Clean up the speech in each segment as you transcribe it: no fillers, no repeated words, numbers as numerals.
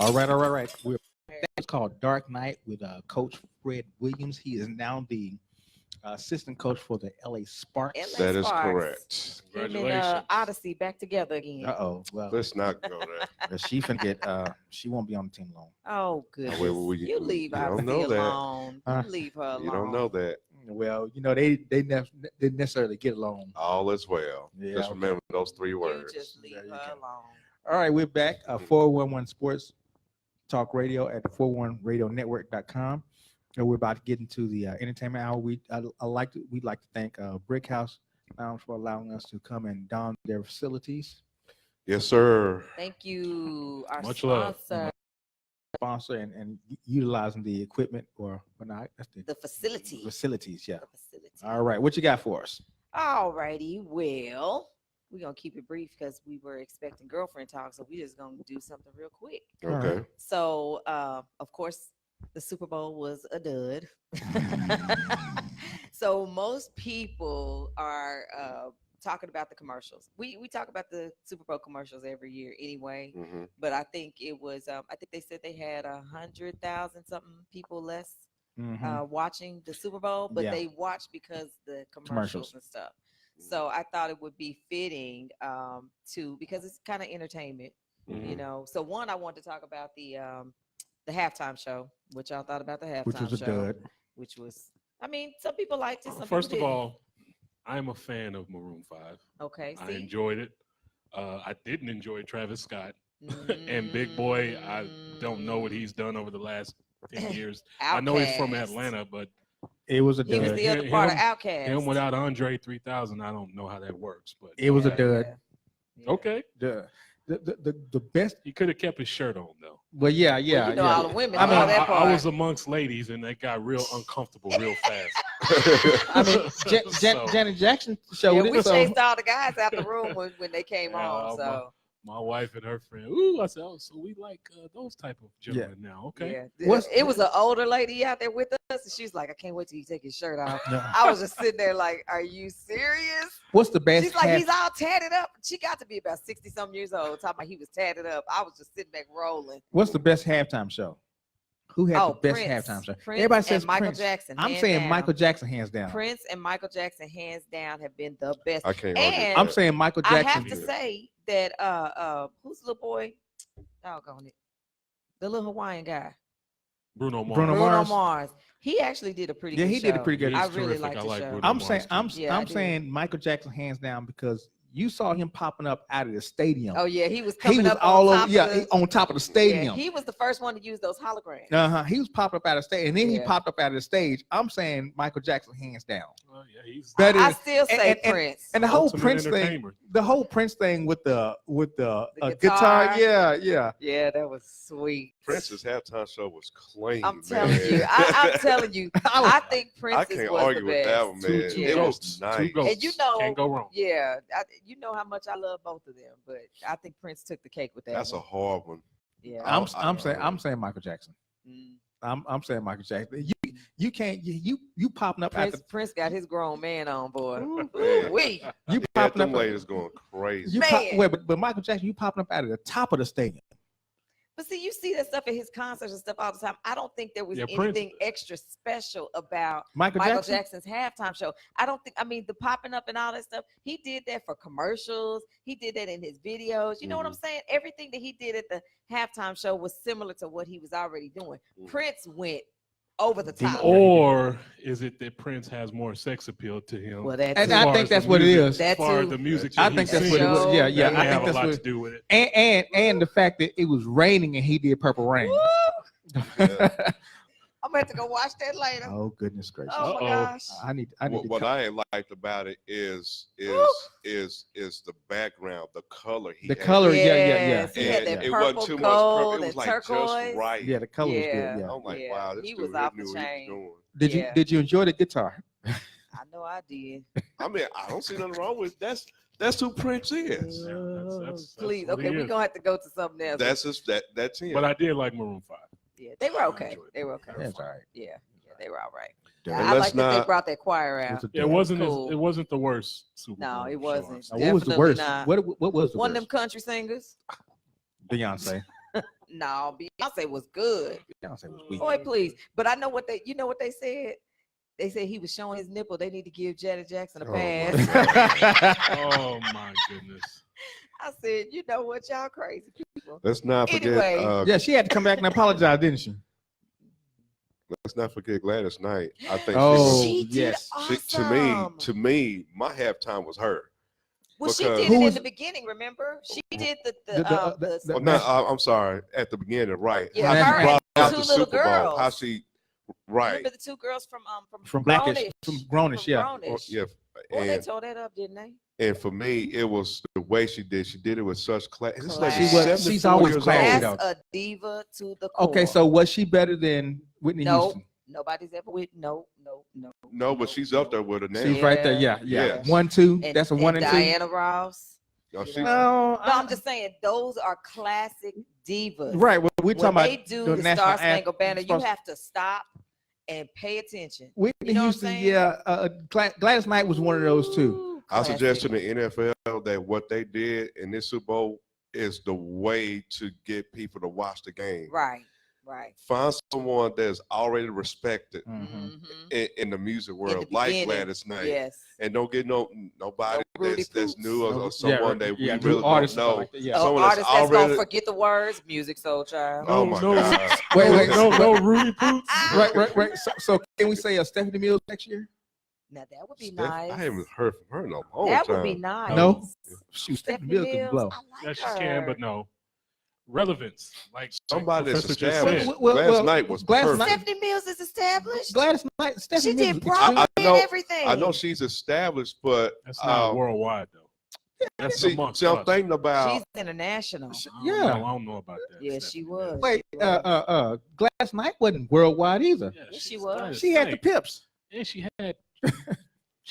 All right. It's called Dark Knight with Coach Fred Williams. He is now the assistant coach for the LA Sparks. LA That is Sparks. correct. Him and Congratulations. Odyssey back together again. Uh-oh. Well, Let's not go there. she forget. She won't be on the team long. Oh, goodness. You leave don't Odyssey know that. alone. You leave her alone. You don't know that. Well, they didn't necessarily get along. All is well. Yeah, Just remember those 3 You words. just leave There you her go. alone. All right, we're back. 411 Sports Talk Radio at the 411radionetwork.com. And we're about to get into the entertainment hour. We'd like to thank Brick House Lounge for allowing us to come and don their facilities. Yes, sir. Thank you. Our Much love. Sponsor and utilizing the equipment or not. That's The facility. facilities. Yeah. The facility. All right. What you got for us? All righty. Well, we're going to keep it brief because we were expecting girlfriend talk. So we're just going to do something real quick. Okay. right. So, of course, the Super Bowl was a dud. So most people are talking about the commercials. We talk about the Super Bowl commercials every year anyway. Mm-hmm. But I think it was, I think they said they had 100,000 something people less watching the Super Bowl, but Yeah. they watched because the Commercials. commercials and stuff. So I thought it would be fitting because it's kind of entertainment, you know. So one, I wanted to talk about the halftime show, which y'all thought about the halftime Which was a show, dud. which was, I mean, some people liked it. Some First people of didn't. all, I'm a fan of Maroon 5. Okay, I see, enjoyed it. I didn't enjoy Travis Scott and Big Boy. I don't know what he's done over the last 10 years. I know he's from Outkast. Atlanta, but It was a He was dud. the other part of Outkast. him without Andre 3000, I don't know how that works. But It was a Yeah, dud. yeah. okay, The best. he could have kept his shirt on though. Well, yeah. Well, you know, all the women I mean, know that part. I was amongst ladies, and they got real uncomfortable real fast. I mean, So- Janet Jackson Yeah, showed we it. So. chased all the guys out the room when they came Yeah, home. So My wife and her friend. Ooh, I said, oh, so we like those type of gentlemen now. Okay. yeah, it was an older lady out there with us, and she's like, "I can't wait till you take his shirt off." I was just sitting there like, "Are you serious?" What's the best? She's like, "He's all tatted up." She got to be about 60-some years old, talking about he was tatted up. I was just sitting back rolling. What's the best halftime show? Who had the best Prince. halftime show? Prince Everybody and says Michael Prince. Jackson. I'm hands saying down. Michael Jackson hands down. Prince and Michael Jackson, hands down, have been the best. I can't And argue. I'm saying Michael I Jackson. have to say that who's the little boy? Doggone it, the little Hawaiian guy, Bruno Mars. Bruno Bruno Mars. Mars. He actually did a pretty Yeah, good he did a show. pretty good He's I really terrific. liked I the like show. Bruno. I'm Mars saying too. Yeah, I I'm do. saying Michael Jackson hands down because you saw him popping up out of the stadium. Oh yeah, he was coming he was up all on over. top Yeah, of the, on top of the yeah, stadium. he was the first one to use those holograms. He was popping up out of the stage, and then he Yeah. popped up out of the stage. I'm saying Michael Jackson hands down. Oh, yeah, he's Better I than- still say and- Prince. And the whole ultimate Prince thing, entertainer. the whole Prince thing with the The guitar. guitar. Yeah. Yeah, that was sweet. Prince's halftime show was clean. I'm telling man. you, I'm telling you, I think Prince I can't was argue the with best. that one, man. Two It goats. was Two nice. goats. And you know, Can't go wrong. Yeah, you know how much I love both of them, but I think Prince took the cake with that. That's a one. hard one. Yeah. I'm saying Michael Jackson. Mm. I'm saying Michael Jackson. You can't you popping up Prince got his grown man on board. Ooh, Ooh, man. wee. you Yeah, popping them up. ladies going crazy. Man. But Michael Jackson, you popping up out of the top of the stadium. But see, you see that stuff at his concerts and stuff all the time. I don't think there was Yeah, Prince- anything extra special about Michael Jackson. Jackson's halftime show. I don't think, I mean, the popping up and all that stuff, he did that for commercials. He did that in his videos. You know what I'm saying? Everything that he did at the halftime show was similar to what he was already doing. Mhm. Prince went over the top. Or is it that Prince has more sex appeal to him? Well, that's And As I far think as the that's what it music- is. That As far as too. the music, I that think he that's what it sings, was. Yeah, that may I have think a that's lot what. to do with it. And the fact that it was raining and he did Purple Rain. Yeah. I'm going to have to go watch that later. Oh goodness gracious! Oh my Uh-oh. gosh. I need What to I liked about it is Woo. the background, the color. the color. Yeah. Yes, he had And that it wasn't purple, too much gold, purple. It was and like turquoise. just right. Yeah, the color was Yeah. good. Yeah. I'm like, Yeah, wow, this he dude was really off the knew what he chain. was doing. Yeah. Did you enjoy the guitar? I know I did. I mean, I don't see nothing wrong with that's who Prince is. Yeah, that's Please, what okay, he we're is. gonna have to go to something else. That's just that's him. But I did like Maroon 5. Yeah, they were I okay. enjoyed it. They were okay. That's all right. Yeah, they were all right. Yeah. And I let's like that they not- brought that choir out. It's a Yeah, it dud. wasn't Cool. it wasn't the worst Super No, Bowl it show wasn't. I've seen. Now, what was the Definitely worst? not. What was the One of worst? them country singers. Beyonce. No, Beyonce was good. Beyonce was weak. Boy, please. But I know what they said. They said he was showing his nipple. They need to give Janet Jackson a Oh, my pass. Oh my goodness. I said, you know what, y'all crazy people. Let's not forget. Anyway. Yeah, she had to come back and apologize, didn't she? Let's not forget Gladys Knight. I think Oh, She did yes. awesome. to me, my halftime was her. Well, she because- did Who it in was- the beginning. Remember, she did The- the Oh, no, I'm sorry. At the beginning, right? Yeah, How her she brought and out two the little Super Bowl. How girls. she, right? remember the two girls From Blackish, Grownish. from Grownish, yeah. Grownish. Yeah. Boy, they And, tore that up, didn't they? and for me, it was the way she did. She did it with such class. This lady She is was- 74 she's always years classy, old. though. That's a diva to the core. Okay, so was she better than Whitney Nope. Houston? Nobody's ever with no. No, but she's up there with her now. She's right there. Yeah, yeah. Yes. 1, 2. And, That's a 1 and 2. Diana Ross. No, You she's, know. No, I'm just saying those are classic divas. right. Well, we're When talking they about do the the national Star Spangled Banner, you supposed- have to stop and pay attention. Whitney You know what I'm Houston. saying? Yeah, Gladys Knight was one of those too. Ooh, I suggest to classic. the NFL that what they did in this Super Bowl is the way to get people to watch the game. Right. Find someone that's already respected Mhm. in the music world, like beginning, Gladys Knight, Yes. and don't get nobody No Rudy that's Poops. new or Yeah, someone that we yeah, really don't artists know. like that, yeah. Oh, Someone that's artist that's gonna already- forget the words, Music Soul Child. Oh my No. God! Wait. No Rudy Poots. Right. So can we say Stephanie Mills next year? Now that would be Steph- nice. I haven't heard from her in a long That time. would be nice. No? Shoot, Stephanie Stephanie Mills can Mills, blow. I like Yes, she her. can, but no relevance. Like Somebody that's Professor just established. said. Gladys Knight was Gladys perfect. Knight- Stephanie Mills is established. Gladys Knight, Stephanie She Mills did is Broadway I know- and everything. I know she's established, but That's not worldwide though. That's see, amongst I'm us. thinking about. She's international. Yeah. I don't know about that. Yeah, Stephanie she Mills. was. Wait, She was. Gladys Knight wasn't worldwide either. Yeah, Yes, she she's was. Gladys She had the Knight. pips. And she had.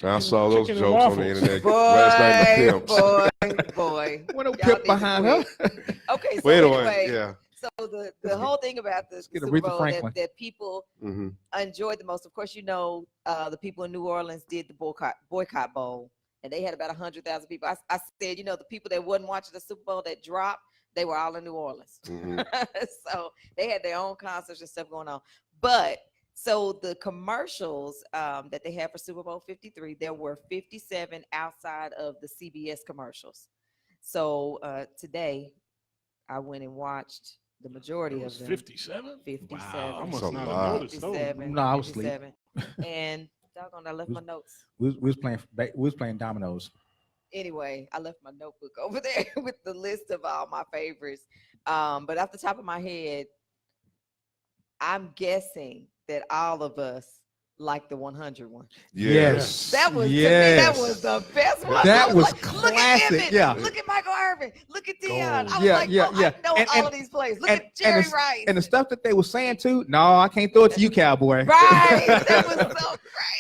I saw those chicken and jokes on the waffles. internet last night. The pimps. boy. What no Y'all pip need to behind her. Okay, so Well, anyway, yeah. so the whole thing about the get a Super Aretha Bowl Franklin. that people hmm enjoyed the most, of course, the people in New Orleans did the boycott bowl, and they had about 100,000 people. I said, the people that wasn't watching the Super Bowl that dropped, they were all in New Orleans. hmm So they had their own concerts and stuff going on. But so the commercials that they had for Super Bowl 53, there were 57 outside of the CBS commercials. So today I went and watched the majority It of was them. 57. 57. Wow, I That's must a not lot. have noticed those. 57. No, I was asleep. 57. And doggone, I left my notes. We was playing dominoes. Anyway, I left my notebook over there with the list of all my favorites. But off the top of my head, I'm guessing that all of us like the 100 one. Yes. That was to me, Yes. that was the best one. That I was like, look at classic, Emmett, yeah. Look at Michael Irvin. Look at Dion. I was Yeah, like, yeah, oh, yeah. I know And- all and- of these plays. Look and- at Jerry and Rice. And the stuff that they were saying too, no, I can't throw it to you, cowboy. Right. That was so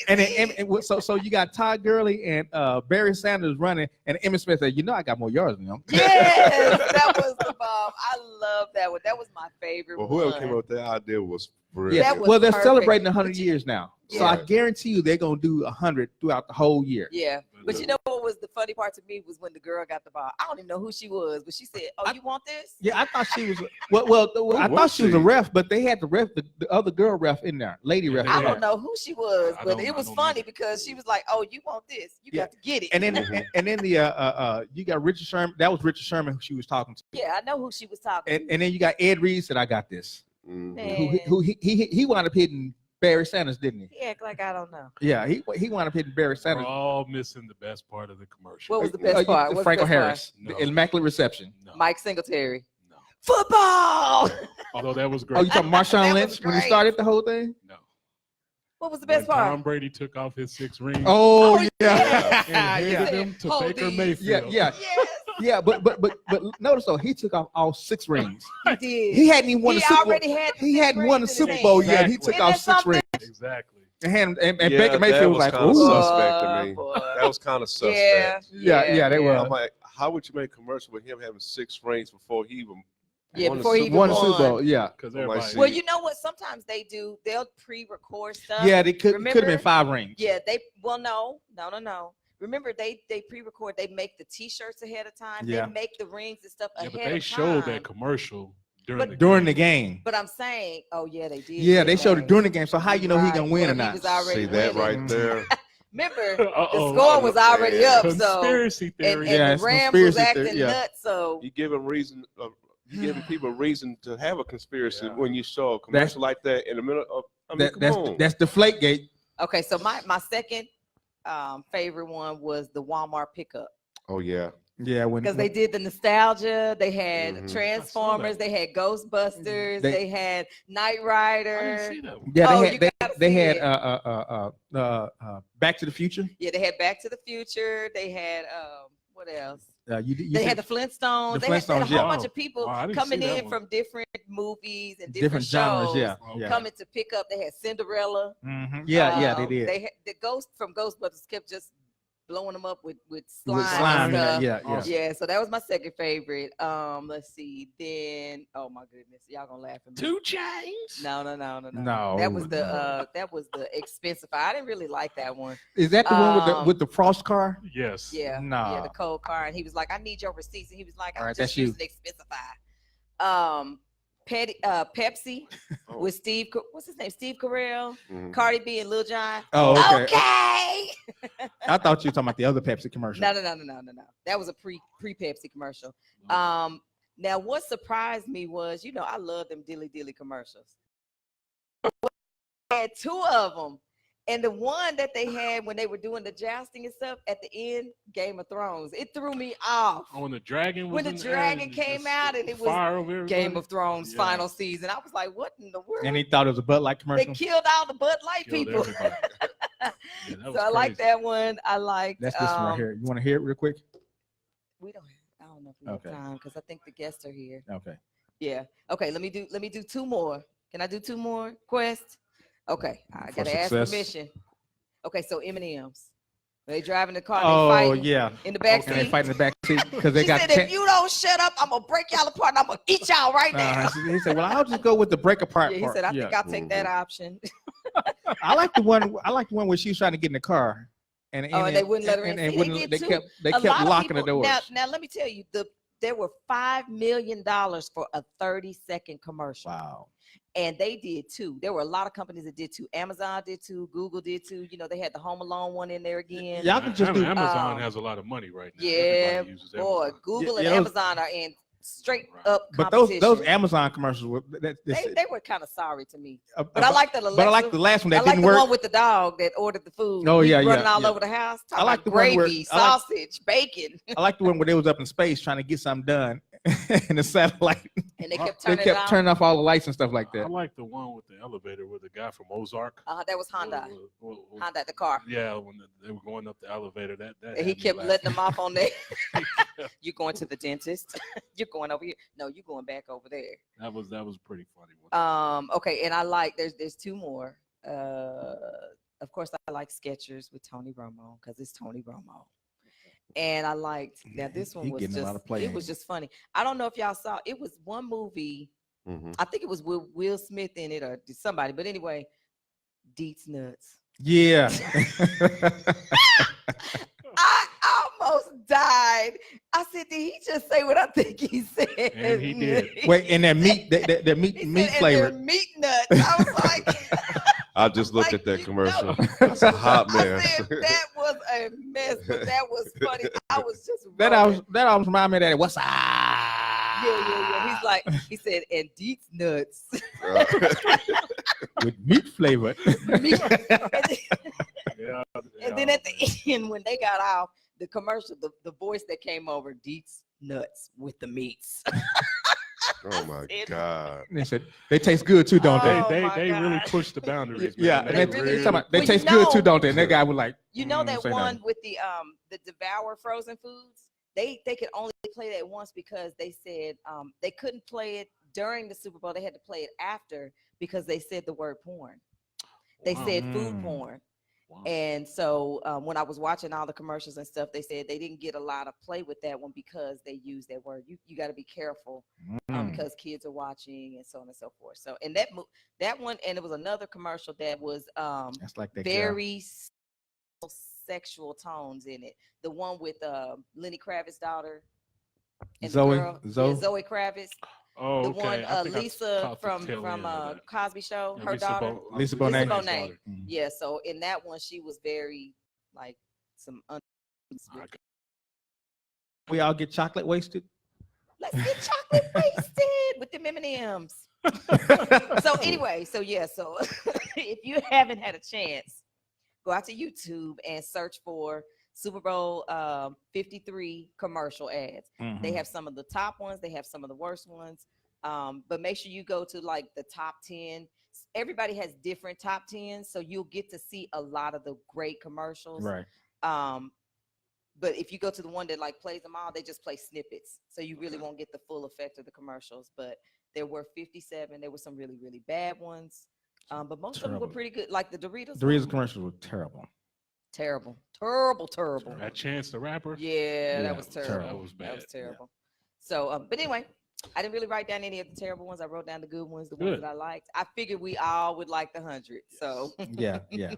crazy. So you got Todd Gurley and Barry Sanders running, and Emmitt Smith said, I got more yards than them. Yes, that was the bomb. I love that one. That was my favorite Well, whoever one. came up with that idea was Yeah. brilliant. That was Well, they're perfect. celebrating 100 But you- years now. So I Yeah. guarantee you they're going to do 100 throughout the whole year. Yeah, but you know what was the funny part to me was when the girl got the ball. I don't even know who she was, but she said, "Oh, you want this?" Yeah, I thought she was. I was thought she was she? a ref, but they had the ref, the other girl ref in there, lady Yeah, ref. they I in had- there. don't know who she was, I but don't- it I was don't funny either. because she was like, "Oh, you want this? You Yeah. got to get it." And then Mhm. and then the you got Richard Sherman. That was Richard Sherman who she was talking to. yeah, I know who she was talking And then you got Ed Reed said, "I got this." Mhm. Man. Who he wound up hitting Barry Sanders, didn't he? He act like I don't know. Yeah, he wound up hitting Barry We're Sanders. all missing the best part of the commercial. What was the best part? What's the Franco best part? Harris, No. the immaculate reception. No, Mike Singletary. no. Football. Although that was Oh, great. you talking That Marshawn was Lynch when he great. started the whole thing? No. What was the When best part? Tom Brady took off his 6 rings Oh, Oh, yeah, yeah. and handed yeah, them to Hold Baker these. Mayfield. yeah. Yes, Yeah, but notice though, he took off all 6 rings. he did. He hadn't even won He the Super Bowl. already had. He six hadn't won the rings in Super his Bowl hand. yet. He Exactly. took Isn't off that 6 something? rings. Exactly. And Yeah, Baker that Mayfield was was like, kinda "Ooh." suspect to me. Boy. That was kind of suspect. Yeah, they were. I'm like, how would you make a commercial with him having 6 rings before he even Yeah, won the before he Super even Won the Bowl? Super Bowl, yeah. Because Oh, I everybody. see. Well, you know what? Sometimes they do. They'll pre-record stuff. Yeah, they could have Remember? been 5 rings. Yeah, they. Well, no. Remember, they pre-record. They make the T-shirts ahead of time. Yeah. They make the rings and stuff Yeah, ahead but they of showed time. that commercial during the game. But I'm saying, oh yeah, they did. Yeah, they showed it during the game. So how you know he Right. gonna win or Well, he not? was already See that winning. right there? Remember, the Uh-oh. score was already Yeah. up. So Conspiracy theory. and Yeah, the it's Rams was conspiracy acting theory, yeah. nuts. So You give them reason. You giving people a reason to have a conspiracy Yeah. when you show a commercial like that in the middle of. I mean, come on. That's Deflate Gate. okay, so my second favorite one was the Walmart pickup. Oh yeah. Yeah, Because they did the nostalgia, they had Mhm. Transformers, they had Ghostbusters, they had Knight I Rider. didn't see that one. Yeah, Oh, they you had gotta they see had it. Back to the Future. Yeah, they had Back to the Future. They had what else? You They had said the Flintstones. The They had a Flintstones, whole yeah. bunch of people Wow, I didn't coming see that in one. from different movies and different different genres. shows. Yeah, Okay. yeah, Coming to pick up. They had Cinderella. yeah. They did. They had the ghost from Ghostbusters kept just blowing them up with slime, With slime, and stuff. yeah. Awesome. Yeah, so that was my second favorite. Let's see. Then, oh my goodness, y'all gonna laugh at me. 2 Chainz. No. No, That was the expensive. I didn't really like that one. Is that the one with the frost car? Yes. Yeah, No. yeah, the cold car, and he was like, "I need your receipts," and he was like, All "I'm right, just that's you. using Expensify." Pepsi Oh. with Steve. What's his name? Steve Carell, Mhm. Cardi B, and Lil Jon. Oh, okay. Okay. I thought you were talking about the other Pepsi commercial. No. That was a pre Pepsi commercial. Now what surprised me was, I love them dilly commercials. I had 2 of them, and the one that they had when they were doing the jousting and stuff at the end, Game of Thrones. It threw me off. Oh, when the dragon was When the in there dragon and came just out and it was fire over everybody. Game of Thrones Yeah. final season. I was like, what in the world? And he thought it was a Bud Light They commercial. killed all the Bud Light Killed people. everybody. Yeah, that So was I like crazy. that one. I like That's this one right here. You want to hear it real quick? We don't. I don't know if we have Okay. time because I think the guests are here. Okay. Yeah. Okay. Let me do 2 more. Can I do 2 more? Quest. Okay. I For gotta ask success. permission. Okay. So M&M's. They driving the car. And Oh they fighting yeah. in the back And they seat. fight in the back seat because they She got. said, if you don't shut up, I'm gonna break y'all apart and I'm gonna eat y'all right now. He said, "Well, I'll just go with the break apart Yeah, he part." said, I Yeah. think I'll take that option. I like the one. I like the one where she was trying to get in the car, and They wouldn't let her in. and See, they wouldn't- did they too. kept A lot of locking the people- doors. Now let me tell you, there were $5 million for a 30-second commercial. Wow. And they did 2. There were a lot of companies that did 2. Amazon did 2. Google did 2. They had the Home Alone one in there again. Y'all can just do. Amazon has a lot of money right now. Yeah, Everybody uses boy, Amazon. Google Yeah, and those- Amazon are in straight Right. up But competition. those Amazon commercials were. they were kind of sorry to me. But I like that. But I like the last one I that like didn't the work. one with the dog that ordered the food. Oh, He yeah, running yeah, all yeah. over the house. I like Talking the about one where- gravy, I like- sausage, bacon, I like the one where they was up in space trying to get something done, and the satellite. and they kept They turning it kept on. turning off all the lights and stuff like I that. like the one with the elevator with the guy from Ozark. That was Honda. Honda, the car. Yeah, when they were going up the elevator, that And had he me kept laughing. letting them off on there. You're going to the dentist. You're going over here. No, you're going back over there. That was a pretty funny one. Okay, and I like there's 2 more. Of course, I like Skechers with Tony Romo because it's Tony Romo. And I liked this one He was getting a lot of just play, it ain't was he? just funny. I don't know if y'all saw it was one movie. Mhm. I think it was with Will Smith in it or somebody, but anyway, Deets Nuts. Yeah. I almost died. I said, did he just say what I think he said? And he did. Wait, and that meat, that meat, He meat said, flavor. and they're meat nuts. I was like, I just looked Like, at that you commercial. know. That's a hot I mess. said that was a mess, but that was funny. I was just That rolling. almost remind me of that. What's Yeah. He's like, he said, and Deets Nuts. with meat flavor. Meat. Yeah, And then at the end, when they got off the commercial, the voice that came over, Deets Nuts with the meats. Oh my God. They said they taste good too, don't Oh, they? my they really God. pushed the boundaries. Yeah, man. and They they, really- talking about, they Well, taste good too, know- don't they? And that guy was like, You know that say one nothing. with the Devour frozen foods? They could only play that once because they said they couldn't play it during the Super Bowl. They had to play it after because they said the word porn. They Wow. said food Mm. porn. Wow. And so when I was watching all the commercials and stuff, they said they didn't get a lot of play with that one because they used that word. You got to be careful Mm. because kids are watching and so on and so forth. So and that one, and it was another commercial that was That's like that. very sexual tones in it. The one with Lenny Kravitz's daughter and the Zoe- girl, Zoe? yeah, Zoe Kravitz. Oh, The okay. one I think I Lisa caught the from tail end of that. Cosby Show, Yeah, her daughter. Lisa Lisa Bonet. Bonet. daughter. Mhm. Yeah, so in that one, she was very like some. I got- We all get chocolate wasted. Let's get chocolate wasted with them M&Ms. So anyway, so yeah, so if you haven't had a chance, go out to YouTube and search for Super Bowl 53 commercial ads. They Mhm. have some of the top ones, they have some of the worst ones. But make sure you go to like the top 10. Everybody has different top 10s, so you'll get to see a lot of the great commercials. Right. But if you go to the one that like plays them all, they just play snippets. So you really won't get the full effect of the commercials. But there were 57. There were some really, really bad ones. But most of them were Terrible. pretty good. Like the Doritos. Doritos one, commercials were terrible. terrible. Terrible. That Chance the Rapper. Yeah, Yeah, that was terrible. That was bad. That was terrible. So, but anyway, I didn't really write down any of the terrible ones. I wrote down the good ones, the ones Good. that I liked. I figured we all would like the 100. So Yeah, yeah.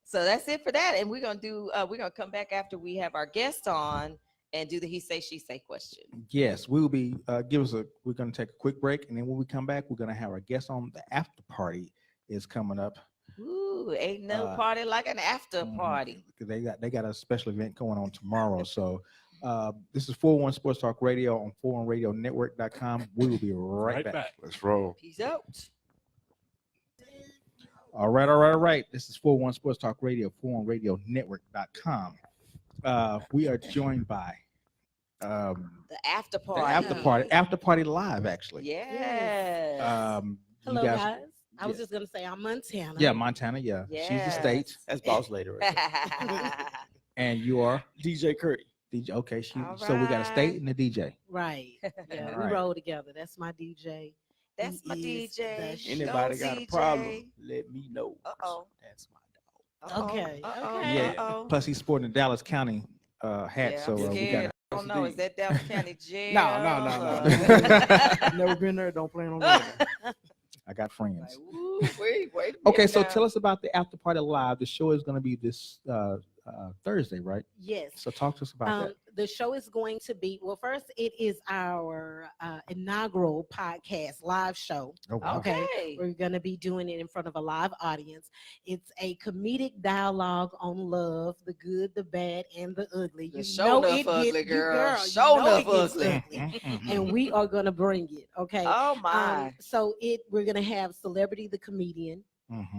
So that's it for that. And we're gonna come back after we have our guest on and do the he say she say question. Yes, we will be we're going to take a quick break, and then when we come back, we're going to have our guest on. The after party is coming up. Ooh, ain't no party like an after party. They got a special event going on tomorrow. So this is 401 Sports Talk Radio on 401radionetwork.com. We will be right back. Let's roll. Peace out. All right. This is 401 Sports Talk Radio, 401radionetwork.com. We are joined by The after the party. after party live, actually. Yes. You Hello, guys- guys. I was just gonna say I'm Montana. Yeah, Montana. Yeah, she's the Yes. state, That's boss lady right there. and you are DJ Curry. DJ. Okay, All so we got a state and a DJ. Right. Yeah, All we right. roll together. That's my DJ. That's He my is DJ. the sh- Anybody Go got a DJ. problem? Let me know. Uh-oh. That's my dog. Okay, Uh-oh. okay. Yeah. Uh-oh. Plus, he's sporting a Dallas County hat. Yeah, So I'm we scared. got. I don't know. Is that Dallas County Jail? No. Never been there. Don't plan on that. I got friends. Wait. Okay, so tell us about the after party live. The show is going to be this Thursday, right? Yes. So talk to us about that. The show is going to be, well, first, it is our inaugural podcast live show. Oh, wow. Okay. We're going to be doing it in front of a live audience. It's a comedic dialogue on love, the good, the bad, and the ugly. The show enough ugly, girl. Show enough ugly. And we are going to bring it. Okay. Oh my. So we're going to have Celebrity the Comedian.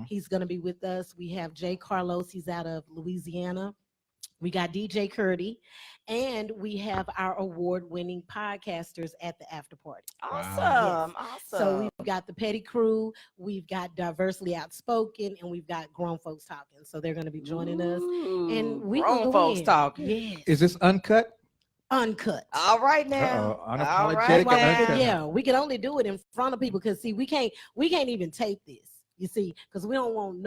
He's going to be with us. We have Jay Carlos. He's out of Louisiana. We got DJ Curdy, and we have our award-winning podcasters at the after party. Awesome. So we've got the Petty Crew, we've got Diversely Outspoken, and we've got Grown Folks Talking. So they're going to be joining us, and we Grown folks talking. Yes. Is this uncut? Uncut. All right now. Uh-oh, All unapologetic right, and now. uncut. Yeah, we can only do it in front of people because see, we can't even tape this. You see, because we don't want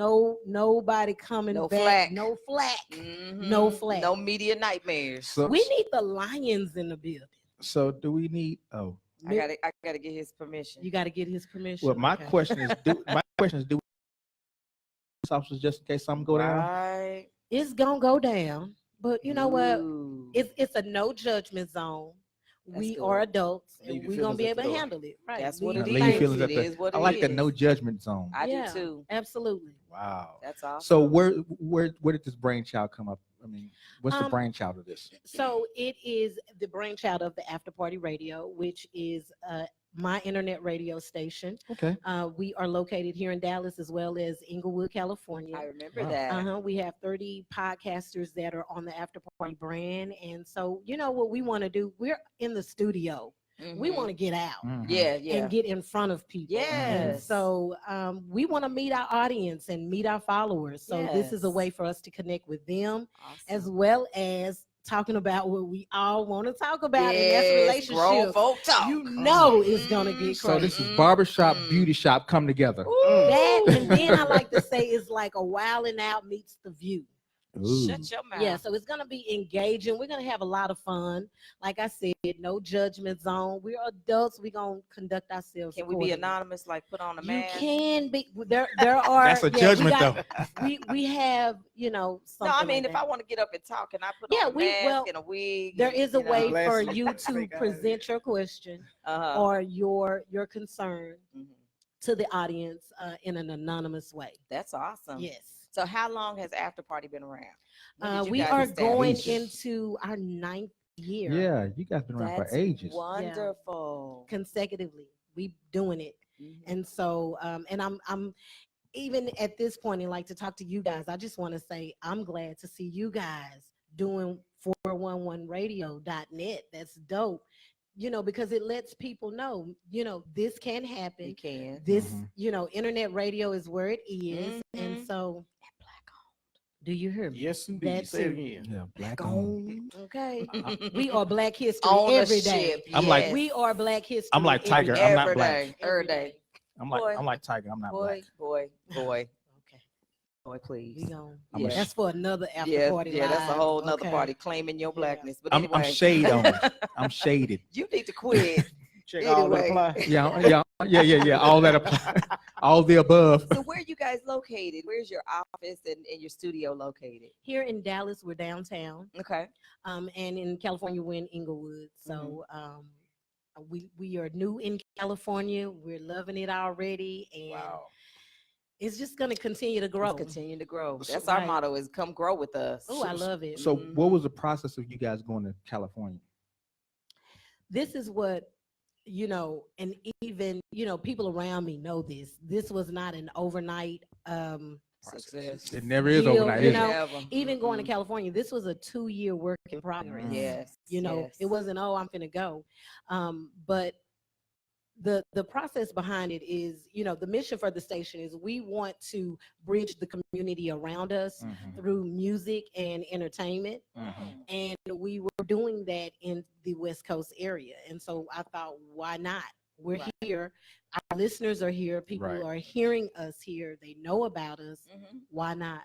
nobody coming No back, flack. no flack. Mhm. No flag. No media nightmares. So, We need the lions in the building. so do we need? Oh, I gotta get his permission. You got to get his permission. well, my okay? question is, do police officers just in case something go down? Right. It's gonna go down, but you know what? Ooh. It's a no judgment zone. That's We good. are adults, Leave and your we're gonna be feelings able at to the door. handle it. Right? That's what Leave it Leave things- your feelings at It the- is what I it like the is. no judgment zone. I Yeah. do too. Absolutely. Wow. That's awesome. So where did this brainchild come up? I mean, what's the brainchild of this? So it is the brainchild of the After Party Radio, which is my internet radio station. Okay. We are located here in Dallas as well as Inglewood, California. I remember Wow. that. We have 30 podcasters that are on the After Party brand. And so, you know what we want to do? We're in the studio. We Mhm. want to get out Yeah. and get in front of people. And Yes. so we want to meet our audience and meet our followers. So this is a Yes. way for us to connect with them Awesome. as well as talking about what we all want to talk about, and Yes, that's grown relationships. folk talk. You know it's gonna get Mhm. crazy. So this is barbershop, Mm. beauty shop come together. That, and then I like to say it's like a Wild 'N Out meets The View. Ooh. Shut your mouth. Yeah, so it's gonna be engaging. We're gonna have a lot of fun. Like I said, no judgment zone. We're adults. We're gonna conduct ourselves. Can we be accordingly. anonymous? Like put on a You mask? can be. There are. That's a judgment, though. We have No, something. I mean, like if that. I want to get up and talk, can I put Yeah, on a we- mask well, and a wig? there and, is a you know? way for Glasses. you to Fake eyes. present your question Uh-huh. or your concern Mhm. to the audience in an anonymous way. That's awesome. Yes. So how long has After Party been around? When did you We guys are establish? going Ages. into our 9th year. Yeah, you guys been around That's for ages. wonderful. Consecutively. We doing it. Mhm. And so and I'm even at this point and like to talk to you guys. I just want to say I'm glad to see you guys doing 411radio.net. That's dope. Because it lets people know, this can happen. You can. This, Mhm. Internet radio is where it is. And Mhm. so And black do you hear me? Yes, indeed. That Say it too. again. Yeah, black on. on. Okay. on. We are Black History every day. Ownership, I'm like- yes. We are Black History. I'm like every Tiger. day. I'm not every black. day, every day. I'm Boy. like Tiger. I'm not black. Boy. Okay. Boy, We please. gon' I'm a That's for another after Yeah, party. yeah, that's a live. whole nother Okay. party claiming your Yeah. blackness. But I'm anyway, shade on it. I'm shaded. you need to quit. Check all that Anyway. apply. Yeah. All that apply. All the above. So where are you guys located? Where's your office and your studio located? Here in Dallas, we're downtown. Okay. And in California, we're in Inglewood. So we are new in California. We're loving it already, and it's just going to continue to grow. Continue to grow. So- That's our Right. motto: is come grow with us. Oh, I love it. So, what was the process of you guys going to California? This is what and even people around me know this. This was not an overnight. Success. It never is Deal, overnight. you Is it? know, Never. even going to Mhm. California, this was a 2-year work in progress. Yes. It yes. wasn't, oh, I'm finna go. But the process behind it is, the mission for the station is we want to bridge the community around us Mhm, through music and entertainment. mhm. And we were doing that in the West Coast area. And so I thought, why not? We're Right. here. Our listeners are here. People Right. are hearing us here. They know about us. Mhm. Why not?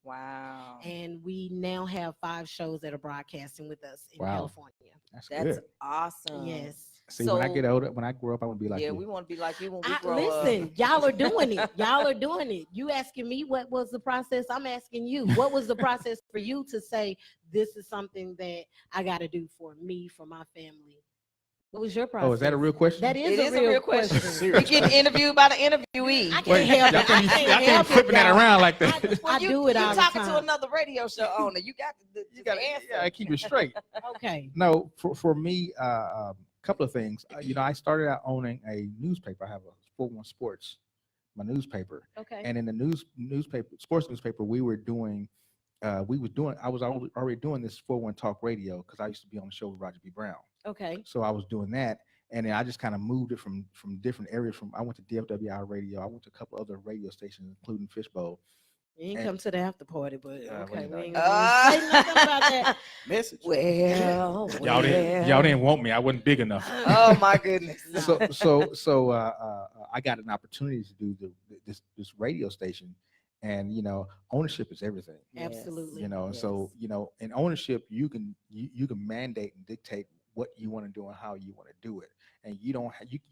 Wow. And we now have 5 shows that are broadcasting with us in Wow. California. That's That's good. awesome. Yes. See, when I So- get older, when I grow up, I want to be like yeah, you. we want to be like you when we I, grow listen, up. y'all are doing it. Y'all are doing it. You asking me what was the process? I'm asking you, what was the process for you to say this is something that I got to do for me, for my family? What was your process? Oh, is that a real question? That It is a real question. You're Serious getting interviewed by the interviewee. I can't Wait, y'all help it. can't, I y'all can't can't help it, flipping that y'all. around like that. I You- do it all You the talking to time. another radio show owner. You got You gotta, answer. yeah, keep it straight. Okay. No, for me, couple of things. I started out owning a newspaper. I have a 41 Sports, my newspaper, Okay. and in the newspaper, sports newspaper, I was already doing this 41 Talk Radio because I used to be on the show with Roger B. Brown. Okay. So I was doing that, and then I just kind of moved it from different areas. I went to DFWI Radio. I went to a couple other radio stations, including Fishbowl. You ain't And- come to the after party, but okay. well, We ain't you gonna say nothing about that. Message. Well, Y'all didn't want me. I wasn't big enough. Oh my goodness. So I got an opportunity to do this radio station, and ownership is everything. Absolutely. So in ownership you can mandate and dictate what you want to do and how you want to do it, and you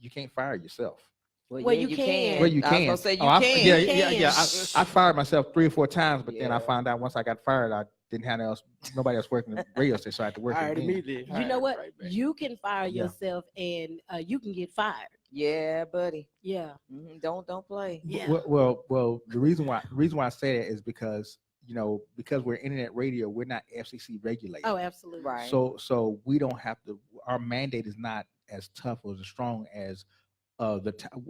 can't fire yourself. Well, you can. Well, you I can. was gonna say you Oh, can. Yeah, You yeah. can. I fired myself 3 or 4 times, but then I Yeah. found out once I got fired, I didn't have nobody else working the radio station, so I had to work Hired again. immediately. You know what? Right back. You can fire Yeah. yourself, and you can get fired. Yeah, buddy. Yeah. Don't play. Yeah. Well, the reason why I say that is because because we're internet radio, we're not FCC regulated. Oh, absolutely. Right. So we don't have to. Our mandate is not as tough or as strong as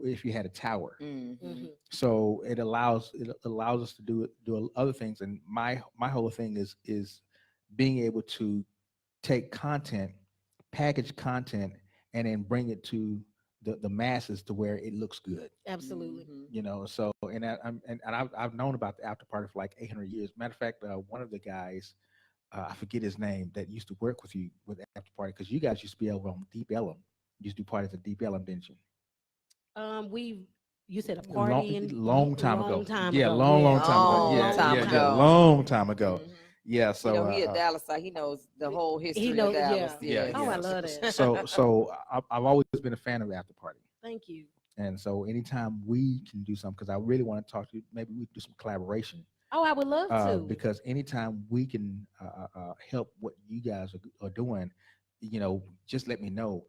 if you had a tower. Mhm. Mhm. So it allows us to do other things. And my whole thing is being able to take content, package content, and then bring it to the masses to where it looks good. Absolutely. Mhm. So I've known about the after party for like 800 years. Matter of fact, one of the guys, I forget his name, that used to work with you with the after party, because you guys used to be over on Deep Ellum. You used to do parties at Deep Ellum, didn't you? You said a party long time ago. Long time Yeah, ago. long time ago. Long Yeah, time yeah, ago. long time ago. Mhm. Yeah. So You know, he a Dallas side. He knows the whole history knows- of Dallas. yeah. Oh, I love that. so I've always been a fan of the after party. Thank you. And so anytime we can do something, because I really want to talk to you, maybe we do some collaboration. Oh, I would love to. Because anytime we can help what you guys are doing, just let me know.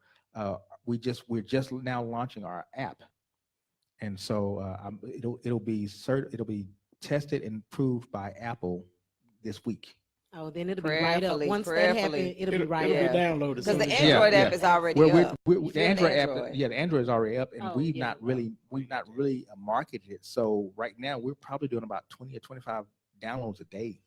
We're just now launching our app, and so it'll be tested and approved by Apple this week. Oh, then it'll be right up. Once that happens, it'll be right It'll up. be downloaded. Because the soon as- Android app is already up. The If you're an Android app, Android. the Android is already up, and Oh, we've yeah. not really marketed it. So right now we're probably doing about 20 or 25 downloads a day.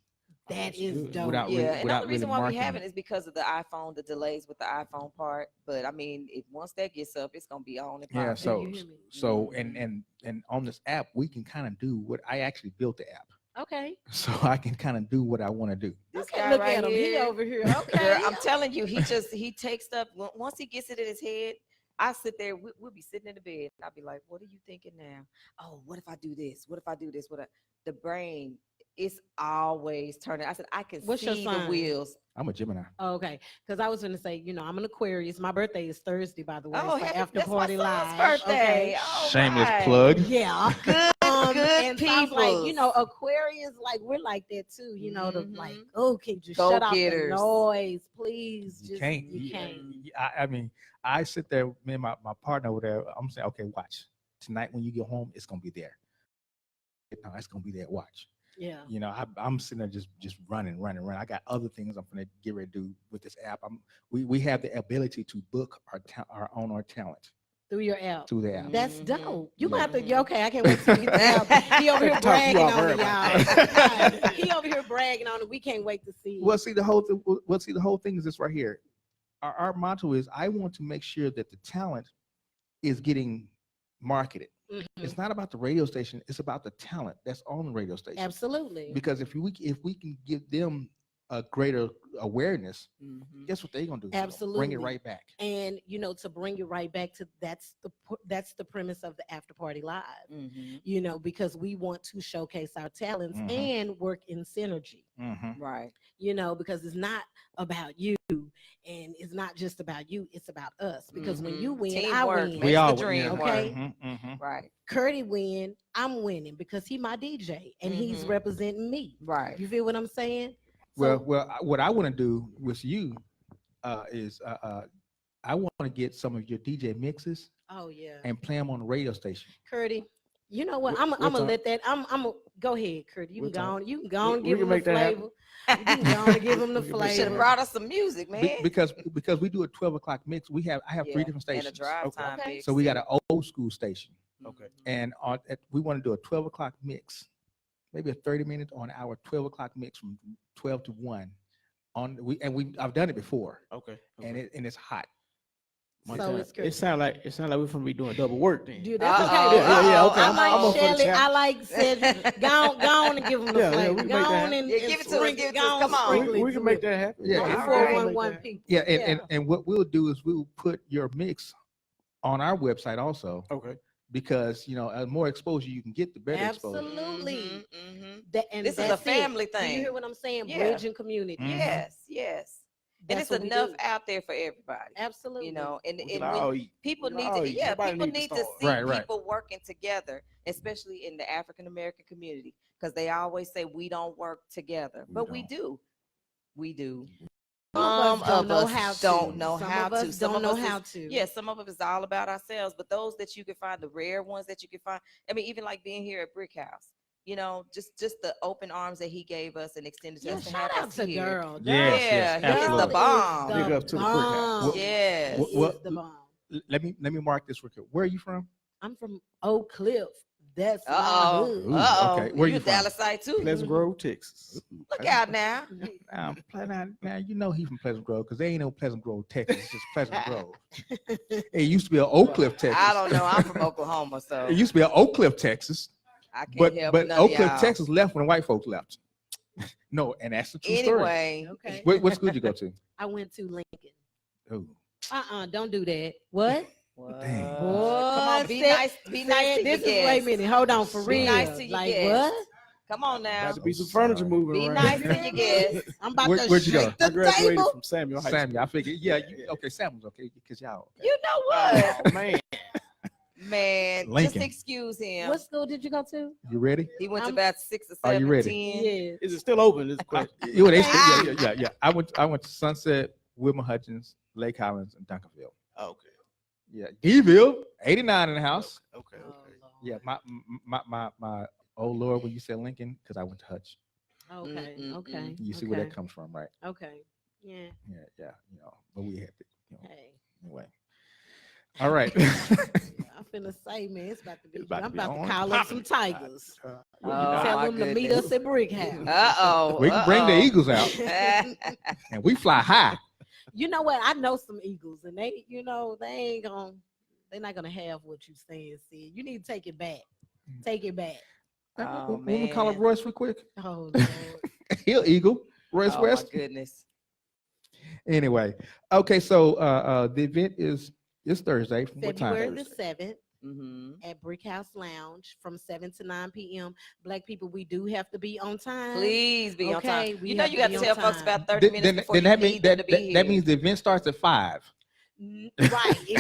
That is good. dope. Without Yeah, really- and the without only reason really why we marketing have it it. is because of the iPhone, the delays with the iPhone part. But I mean, once that gets up, it's gonna be on and Yeah. popping. So you hear me? and on this app we can kind of do what I actually built the app, Okay. so I can kind of do what I want to do. This Okay, guy look right at him. He here, over here. girl, Okay. I'm telling you, he takes stuff. Once he gets it in his head, I sit there. We'll be sitting in the bed. I'll be like, "What are you thinking now? Oh, what if I do this? What if I do this? The brain is always turning." I said, "I can What's your see the sign? wheels." I'm a Gemini. Oh, okay. Because I was going to say, I'm an Aquarius. My birthday is Thursday, by the way. Oh, for happy, After that's Party my son's Live. birthday. Okay. All Shameless right. plug. Yeah. Good And so I was like, peoples. Aquarius, like we're like that too. The like, Mhm. oh, can you just shut off the Go-getters. noise, please? You Just can't. You can't. I mean, I sit there. Me and my partner over there. I'm saying, okay, watch tonight when you get home, it's gonna be there. No, it's gonna be there. Watch. Yeah. I'm sitting there just running. I got other things I'm gonna get ready to do with this app. We have the ability to book our talent Through your app. through the app. That's Mhm. dope. You gonna have to. Mhm. Okay, I can't wait to get the app. He over here Talk you bragging off on her it, about y'all. He over here bragging on it. We can't wait to see. Well, see the whole thing is this right here. Our motto is I want to make sure that the talent is getting marketed. Mhm. It's not about the radio station. It's about the talent that's on the radio station. Absolutely. Because if we can give them a greater awareness, Mhm. guess what they're gonna do? Bring Absolutely. it right back. And to bring it right back to that's the premise of the After Party Live. Mhm. Because we want to showcase our talents Mhm. and work in synergy. Right. Because it's not about you and it's not just about you, it's about us. Because when you win, I Teamwork win. makes We the all dream work. Okay. Right. Curdy win, I'm winning because he my DJ and he's Mhm. representing me. Right. You feel what I'm saying? Well, So- what I want to do with you is I want to get some of your DJ mixes oh yeah. and play them on the radio station. Curdy, you know what? I'm We'll gonna talk. let that. I'm gonna go ahead, Curdy. You We'll can go talk. on. You can go on and We give can him the make that happen. flavor. You can go on and give him the We can make that Should have flavor. brought us some music, man. Because we do a 12 o'clock mix. I have 3 Yeah, different stations. And a drive Okay. time Okay. mix. So we got an old school station, Okay. and we want to do a 12 o'clock mix, maybe a 30-minute or an hour 12 o'clock mix from 12 to 1. I've done it before, Okay. and it's hot. My So time. it's Curdy. It sound like we're gonna be doing double work then. Dude, that's Uh-oh, okay. yeah, okay. I I'm like up for the Shelly. I challenge. like Cedric. Go on and give him the Yeah, flavor. we can Go make that on happen. and Yeah, give it to us, sprinkle- give it to go us. on, Come on. sprinkle We it can to make it. that happen. Yeah, On and- the All right. 411 people. Yeah, and what we'll do is we'll put your mix on our website also, Okay. because the more exposure you can get, the better exposure. Absolutely. Mhm. And This is a that's it. family Do you thing. hear what I'm saying? Yeah. Bridging community. Mhm. Yes, yes. And That's it's what we enough do. out there for everybody. Absolutely. And We can when all eat. people We need can all to, eat. yeah, Nobody people need to need to starve. see Right. people working together, especially in the African American community, because they always say we don't work together, but we do. We do. Some of us don't know how to. don't know Some how of to. us Some don't of know us is- how to. Yeah, some of it is all about ourselves, but those that you can find, the rare ones that you can find. I mean, even like being here at Brick House, just the open arms that he gave us and extended to Yeah, us to shout have out us to here. Girl. Yes, Yeah, yes, he is the absolutely. bomb. Big up to the Brick House. bomb. Yes. He What- is the bomb. Let me mark this real quick. Where are you from? I'm from Oak Cliff. That's my Uh-oh. hood. Ooh, Uh-oh. okay. Where You you from? Dallasite too. Pleasant Grove, Texas. Look out now. Now you know he's from Pleasant Grove, because there ain't no Pleasant Grove, Texas. It's just Pleasant Grove. It used to be an Oak Cliff, Texas. I don't know. I'm from Oklahoma, so It used to be an Oak Cliff, Texas, I can't but help but none Oak of Cliff, y'all. Texas left when the white folks left. No, and that's the true story. Anyway, Okay. What school did you go to? I went to Lincoln. Oh, Don't do that. What? Dang. Come on, be Said- nice. Be nice to This your is wait a guests. minute. Hold on for Be real. nice to your like guests. what? Come on now. Got to be some furniture moving Be around. nice to your guests. I'm about Where'd you go? to shake I the graduated table. from Samuel High Samuel, I School. figured, yeah, okay, Samuel's okay because y'all. Okay. You know what, Oh, man. man? Lincoln. Just excuse him. What school did you go to? You ready? He went to I'm- about 6 or Are 7, you ready? 10. Yes. Is it still open? This question. Yeah. I went to Sunset, Wilma Hutchins, Lake Highlands, and Duncanville. Okay. Yeah, Deville, 89 in the house. Okay. Oh, Okay. Yeah, my oh Lord, when you said Lincoln, because I went to Hutch. Okay. Mm-mm-mm. Okay. You see where that comes from, right? Okay. Yeah. Yeah. But we had to, Hey. anyway. All right. I'm finna say, man, it's about to be. It's about to I'm be about to on. call up some tigers. Oh, Tell my them to meet goodness. us at Brick House. Uh-oh. We can bring the Eagles out, and we fly high. You know what? I know some Eagles, and they, they're not gonna have what you saying, Sid. You need to take it back. Take it back. Oh, When we call up man. Royce real quick, Oh Lord. he'll Eagle, Royce Oh, West. my goodness. Anyway, okay, so the event is Thursday. From what time? February the 7th Mm-hmm. at Brick House Lounge from 7 to 9 p.m. Black people, we do have to be on time. Please be on Okay, time. we You know have you to got be to on tell folks time. about 30 minutes before you that need means them to be here. that means the event starts at 5. Right.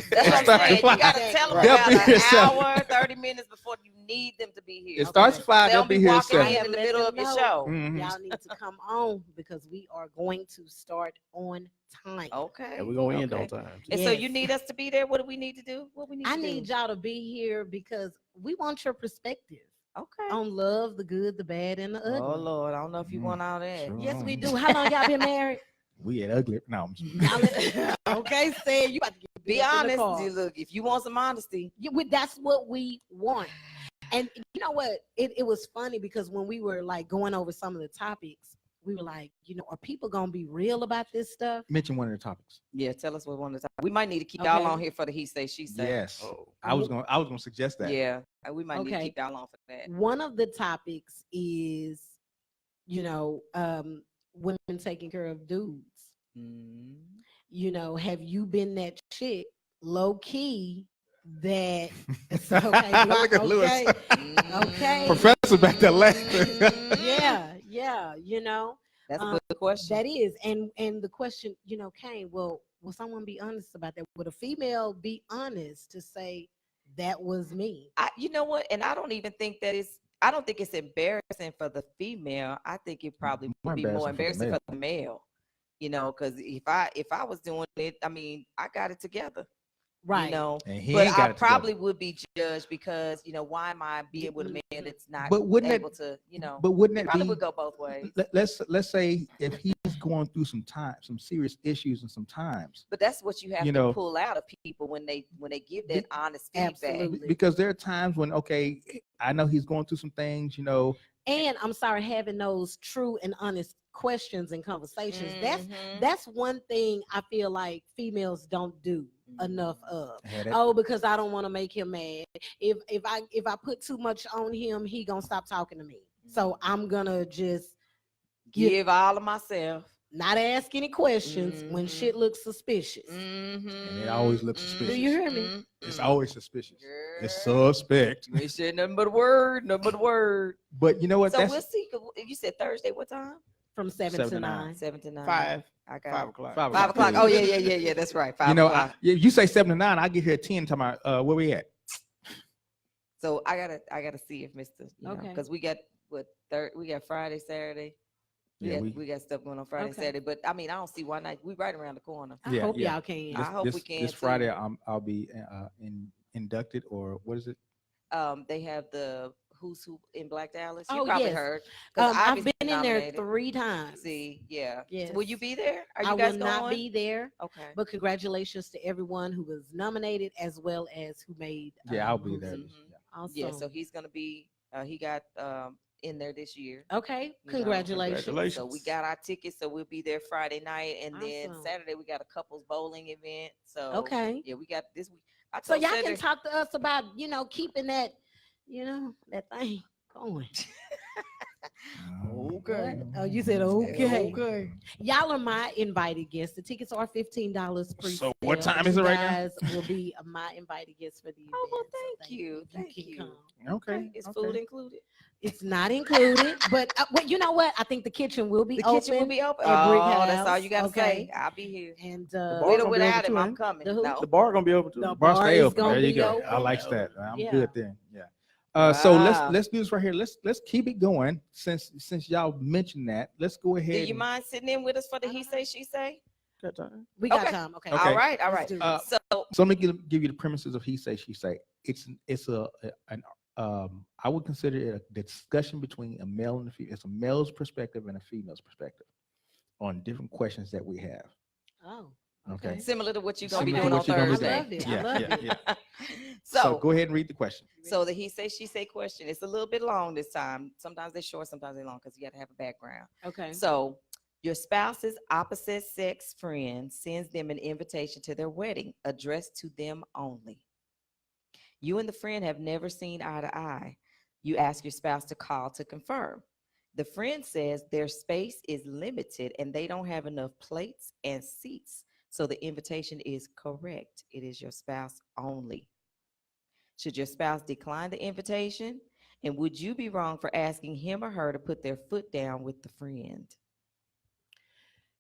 That's what I'm saying. You got to tell them Right. about They'll be here an seven. hour, 30 minutes before you need them to be here. It starts at 5. They'll They'll be be here at walking 7. in the Let middle them of your know. show. Mhm. Y'all need to come on because we are going to start on time. Okay. And we're gonna end Okay. on time. And so you Yes. need us to be there. What do we need to do? What we need I to need do? y'all to be here because we want your perspective Okay. on love, the good, the bad, and the ugly. Oh Lord, I don't know if you want all that. Sure. Yes, we do. How long y'all been married? We had ugly. No, I'm just- Y'all okay, say you about to get Be beat up in the honest. car. Look, if you want some honesty, That's what we want. And you know what? It was funny because when we were like going over some of the topics, we were like, are people gonna be real about this stuff? mention one of the topics. yeah, tell us what one of the time. We might need to keep y'all Okay. on here for the he say she say. Yes, Oh. I was gonna suggest that. Yeah, we might need to Okay. keep y'all on for that. One of the topics is, women taking care of dudes. Mm. Have you been that chick low key that okay, Look at Lewis. okay. Professor back there laughing. yeah, That's a good question. that is, and the question, came, well, will someone be honest about that? Would a female be honest to say that was me? You know what? And I don't even think that it's. I don't think it's embarrassing for the female. I think it probably More would be more embarrassing embarrassing for the male. Because if I was doing it, I mean, I got it together. Right. And he But ain't got I it probably together. would be judged because why am I being with a man that's not But wouldn't able it? to, But wouldn't it it probably be? would go both ways. Let's say if he's going through some serious issues and some times, But that's what you have You to know, pull out of people when they give that honest feedback. Absolutely. because there are times when I know he's going through some things, And I'm sorry, having those true and honest questions and conversations. Mhm. That's one thing I feel like females don't do enough of. Had it. Oh, because I don't want to make him mad. If I put too much on him, he gonna stop talking to me. So I'm gonna just Give all of myself. not ask any questions when Mhm. shit looks suspicious. Mm-hmm. And it always looks suspicious. Do you hear me? It's always suspicious. It's Girl. suspect. You ain't said nothing but a word, nothing but a word. But you know what? So That's we'll see. You said Thursday, what time? From 7 7 to to 9. 9. 7 to 9. 5 I got 5 it. o'clock. 5 o'clock. Oh, yeah. That's right. 5 o'clock. You say 7 to 9. I get here at 10. Talking about where we at? So I gotta see if Mr. Okay. Because we got we got Friday, Saturday. Yeah, We got stuff going on Friday, Okay. Saturday. But I mean, I don't see why not. We right around the corner. I Yeah, hope yeah. y'all can. I hope we can, This too. Friday, I'll be inducted, or what is it? They have the Who's Who in Black Dallas. You Oh, probably yes. heard. 'Cause I've obviously been in there nominated. 3 times. See, yeah. Yes. Will you be there? Are you I guys will not going? be there, Okay. but congratulations to everyone who was nominated as well as who made. Yeah, I'll be who's there. in. Mhm. Yeah. Awesome. Yeah. So he's gonna be. He got in there this year. Okay, know, congratulations. congratulations. So we got our tickets, so we'll be there Friday night, and then Awesome. Saturday we got a couples bowling event. So Okay. yeah, we got this week. I So told y'all can Cedric- talk to us about, keeping that, that thing going. Okay. Oh, you said okay. Okay. Y'all are my invited guests. The tickets are $15 per. So what time is it right now? Guys will be my invited guests for the event. Oh, well, so thank you. if Thank can you. come. Okay. Is okay. food included? It's not included, but well, you know what? I think the kitchen will be The open. kitchen will be open. at Brick Oh, that's all House, you gotta okay? say. I'll be here. And bar With or gonna be without open him, too, I'm ain't coming. The who? No. The bar gonna be open too. The Bar bar stay is open. gonna There you be go. open. I like that. I'm Yeah. good then. Yeah. So Wow. let's do this right here. Let's keep it going since y'all mentioned that. Let's go Do ahead. you and- mind sitting in with us for the I he don't say, she say? Got time. We got Okay. time. Okay. Okay. All right. All Let's right. do this. So So let me give you the premises of he say she say. It's an I would consider it a discussion between a male and a female. It's a male's perspective and a female's perspective on different questions that we have. Oh, Okay. okay. similar to what you're gonna be Similar doing to on what you're gonna Thursday. be I love it. Yeah, I love yeah, it. yeah. So, So go ahead and read the question. so the he say, she say question. It's a little bit long this time. Sometimes they're short, sometimes they're long because you got to have a background. Okay. So your spouse's opposite sex friend sends them an invitation to their wedding addressed to them only. You and the friend have never seen eye to eye. You ask your spouse to call to confirm. The friend says their space is limited and they don't have enough plates and seats. So the invitation is correct. It is your spouse only. Should your spouse decline the invitation? And would you be wrong for asking him or her to put their foot down with the friend?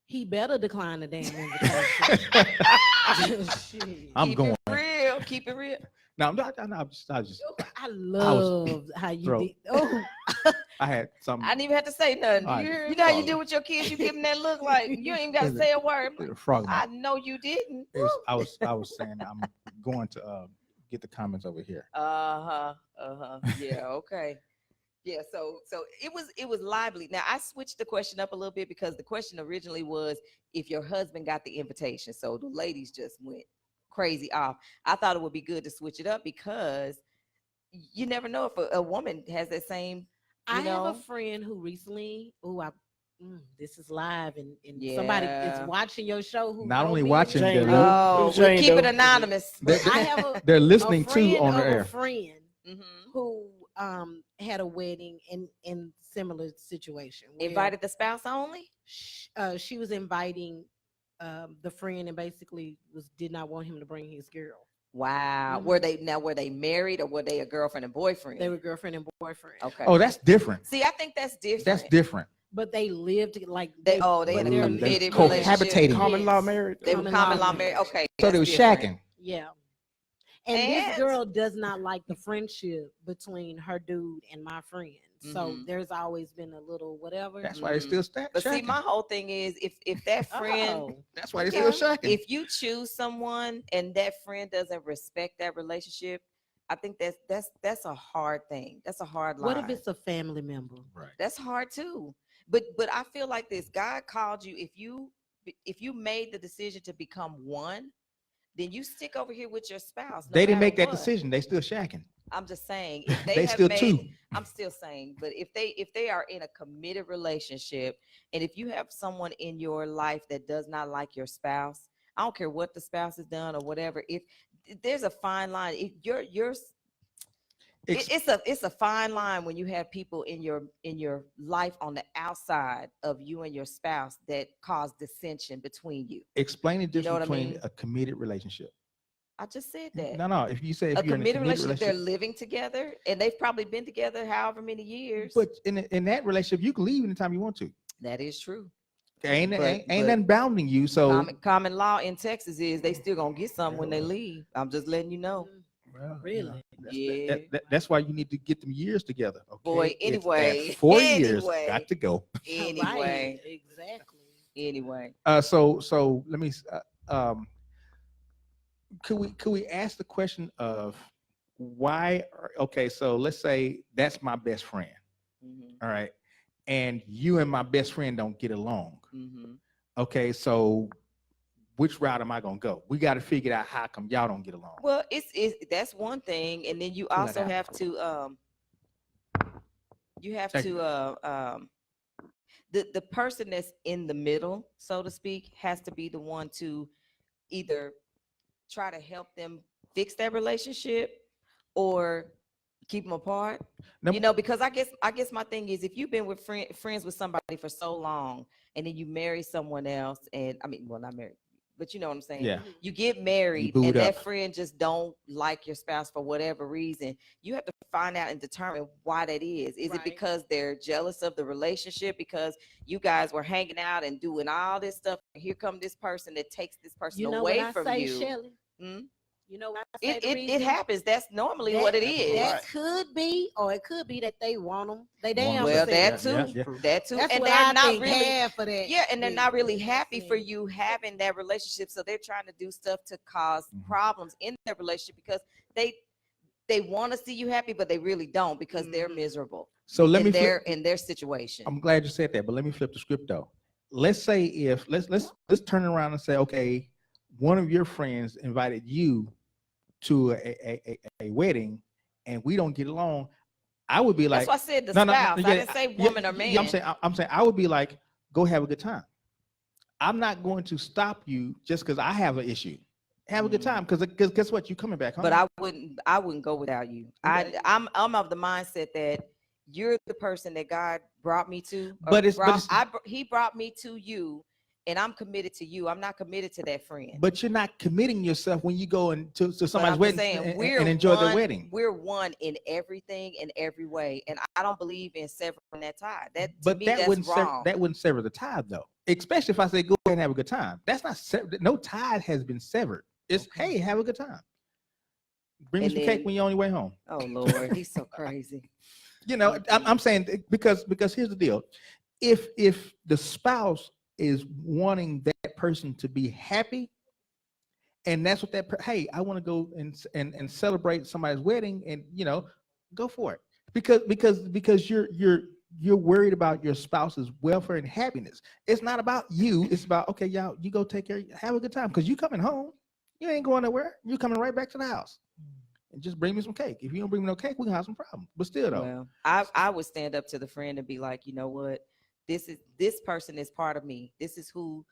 He better decline the damn invitation. Shit. I'm Keep going. it real. Keep it real. No, I'm not. I'm just. I love how you throat. did. Oh, I had some. I didn't even have to say nothing. All right. You know how you do with your kids? You give them that look like you ain't even got to say a word. frog. I know you didn't. I was saying I'm going to get the comments over here. Yeah. Okay. Yeah. So it was lively. Now I switched the question up a little bit because the question originally was if your husband got the invitation. So the ladies just went crazy off. I thought it would be good to switch it up because you never know if a woman has that same. I You know? have a friend who recently. This is live, and somebody Yeah. is watching your show. Who Not wrote only me watching, an Jane they're, Doe. Oh, Who's we'll Jane keep it Doe? anonymous. But I have a they're listening a too friend on the of a air. friend Mhm. who had a wedding in similar situation. where Invited the spouse only. she was inviting the friend and basically did not want him to bring his girl. Wow. Mhm. Were they married or were they a girlfriend and boyfriend? They were girlfriend and boyfriend. Okay. Oh, that's different. See, I think that's different. That's different. But they lived like They in but a they're committed cohabitating. relationship. Common law Yes. marriage. They were Common common law law married. marriage. Okay. So they that's were different. shacking. Yeah. And this And- girl does not like the friendship between her dude and my friend. So Mhm. there's always been a little whatever. That's why they still But see, shacking. my whole thing is if that friend, Oh. That's why they Yeah. still shacking. if you choose someone and that friend doesn't respect that relationship, I think that's a hard thing. That's a hard line. What if it's a family member? Right. That's hard too. But I feel like this. God called you. If you made the decision to become one, then you stick over here with your spouse. no They didn't matter make that what. decision. They still shacking. I'm just saying if they, They have still made, two. I'm still saying, but if they are in a committed relationship, and if you have someone in your life that does not like your spouse, I don't care what the spouse has done or whatever. If there's a fine line, if it's a fine line when you have people in your life on the outside of you and your spouse that cause dissension between you. Explain the You know difference what I between mean? a committed relationship. I just said that. No. If you say if A you're in a committed committed relationship, they're relationship, living together, and they've probably been together however many years. but in that relationship, you can leave anytime you want to. That is true. Ain't But- nothing bounding you. So Common law in Texas is they still gonna get something when they leave. I'm just letting you know. well, Really? Yeah. that's why you need to get them years together. Okay? Boy, It's anyway, at 4 years, anyway. got to go. Anyway, Right, exactly. anyway. So let me. Could we ask the question of why? Okay, so let's say that's my best friend. Mhm, All right, and you and my best friend don't get along. mhm. Okay, so which route am I gonna go? We got to figure out how come y'all don't get along. Well, it's that's one thing, and then you Pull that also out. have to Thank you. the person that's in the middle, so to speak, has to be the one to either try to help them fix that relationship or Keep them apart. No. You know, because I guess my thing is, if you've been with friends with somebody for so long, and then you marry someone else, and I mean, well, not married, but you know what I'm saying. Yeah. You get married, boot and that up. friend just don't like your spouse for whatever reason. You have to find out and determine why that is. Is it Right. because they're jealous of the relationship, because you guys were hanging out and doing all this stuff? Here come this person that takes this person You know away what I from say, you. Shelley? Hmm? You know what I say? It happens. That's normally what it is. That could be, or it could be that they want them. They damn Well, said. that too. Yeah, yeah. That too. That's And what they're I not think really half of that. yeah, and they're not really is. happy for That's you having that relationship. So they're trying to do stuff to cause Mhm. problems in their relationship, because they want to see you happy, but they really don't, because they're Mhm. miserable So let in me their situation. I'm glad you said that, but let me flip the script though. Let's say if let's turn it around and say, okay, one of your friends invited you to a wedding, and we don't get along. I would be That's like, why I said the no, spouse. yeah, I didn't say woman or man. Yeah, I'm saying I would be like, go have a good time. I'm not going to stop you just because I have an issue. Have a good time, because guess what? You coming back home. But I wouldn't go without you. Okay. I'm of the mindset that you're the person that God brought me to. Or But he brought me to you, and I'm committed to you. I'm not committed to that friend. But you're not committing yourself when you go to But somebody's I'm wedding saying and enjoy the wedding. We're one in everything, in every way, and I don't believe in severing that tie. That to But me, that that's wouldn't wrong. that wouldn't sever the tie though. Especially if I say go ahead and have a good time. That's not no tie has been severed. It's hey, have a good time. Bring me And some then- cake when you're on your way home. Oh Lord, he's so crazy. You know, I'm saying because here's the deal. If the spouse is wanting that person to be happy, and that's what hey, I want to go and celebrate somebody's wedding, and go for it, because you're worried about your spouse's welfare and happiness. It's not about you. It's about, okay, y'all, you go take care, have a good time, because you coming home, you ain't going nowhere. You coming right back to the house, and just bring me some cake. If you don't bring me no cake, we can have some problems. But still, though, Well, I would stand up to the friend and be like, you know what, this person is part of me. This is who